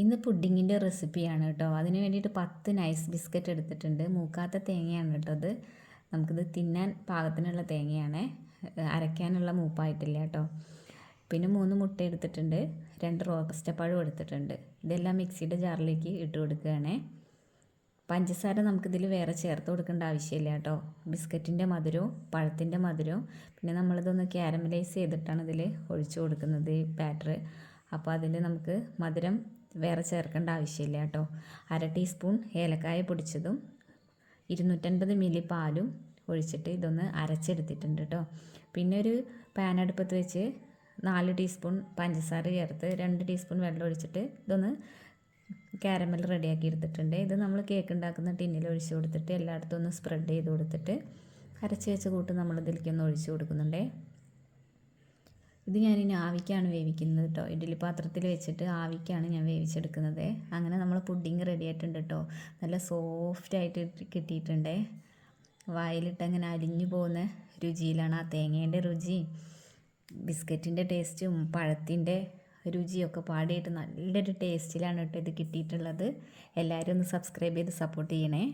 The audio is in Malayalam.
ഇന്ന് പുഡിങ്ങിൻ്റെ റെസിപ്പിയാണ് കേട്ടോ. അതിന് വേണ്ടിയിട്ട് 10 നൈസ് ബിസ്ക്കറ്റ് എടുത്തിട്ടുണ്ട്. മൂക്കാത്ത തേങ്ങയാണ് കേട്ടോ അത്. നമുക്കിത് തിന്നാൻ പാകത്തിനുള്ള തേങ്ങയാണ്, അരയ്ക്കാനുള്ള മൂപ്പായിട്ടില്ല കേട്ടോ. പിന്നെ 3 മുട്ട എടുത്തിട്ടുണ്ട്, 2 റോബസ്റ്റ പഴം എടുത്തിട്ടുണ്ട്. ഇതെല്ലാം മിക്സിയുടെ ജാറിലേക്ക് ഇട്ട് കൊടുക്കുകയാണേ. പഞ്ചസാര നമുക്കിതിൽ വേറെ ചേർത്ത് കൊടുക്കേണ്ട ആവശ്യമില്ല കേട്ടോ. ബിസ്ക്കറ്റിൻ്റെ മധുരവും പഴത്തിൻ്റെ മധുരവും പിന്നെ നമ്മളിതൊന്ന് ക്യാരമലൈസ് ചെയ്തിട്ടാണ് ഇതിൽ ഒഴിച്ചു കൊടുക്കുന്നത് ഈ ബാറ്റർ. അപ്പോൾ അതിൽ നമുക്ക് മധുരം വേറെ ചേർക്കേണ്ട ആവശ്യമില്ല കേട്ടോ. 1/2 ടീസ്പൂൺ ഏലക്കായ പൊടിച്ചതും 250 മില്ലി പാലും ഒഴിച്ചിട്ട് ഇതൊന്ന് അരച്ചെടുത്തിട്ടുണ്ട് കേട്ടോ. പിന്നെ ഒരു പാൻ അടുപ്പത്ത് വെച്ച് 4 ടീസ്പൂൺ പഞ്ചസാര ചേർത്ത് 2 ടീസ്പൂൺ വെള്ളം ഒഴിച്ചിട്ട് ഇതൊന്ന് കാരമൽ റെഡിയാക്കി എടുത്തിട്ടുണ്ട്. ഇത് നമ്മൾ കേക്ക് ഉണ്ടാക്കുന്ന ടിന്നിൽ ഒഴിച്ച് കൊടുത്തിട്ട് എല്ലായിടത്തും ഒന്ന് സ്പ്രെഡ് ചെയ്ത് കൊടുത്തിട്ട് അരച്ച് വെച്ച കൂട്ട് നമ്മളിതിലേക്കൊന്ന് ഒഴിച്ച് കൊടുക്കുന്നുണ്ടേ. ഇത് ഞാനിനി ആവിക്കാണ് വേവിക്കുന്നത് കേട്ടോ. ഇഡ്ഡലി പാത്രത്തിൽ വെച്ചിട്ട് ആവിക്കാണ് ഞാൻ വേവിച്ചെടുക്കുന്നത്. അങ്ങനെ നമ്മൾ പുഡിങ് റെഡി ആയിട്ടുണ്ട് കേട്ടോ. നല്ല സോഫ്റ്റായിട്ട് കിട്ടിയിട്ടുണ്ടേ. വായിലിട്ട് അങ്ങനെ അലിഞ്ഞു പോകുന്ന രുചിയിലാണ്. ആ തേങ്ങേൻ്റെ രുചി, ബിസ്ക്കറ്റിൻ്റെ ടേസ്റ്റും പഴത്തിൻ്റെ രുചിയൊക്കെ പാടിയിട്ട് നല്ലൊരു ടേസ്റ്റിലാണ് കേട്ടോ ഇത് കിട്ടിയിട്ടുള്ളത്. എല്ലാവരും ഒന്ന് സബ്സ്ക്രൈബ് ചെയ്ത് സപ്പോർട്ട് ചെയ്യണേ.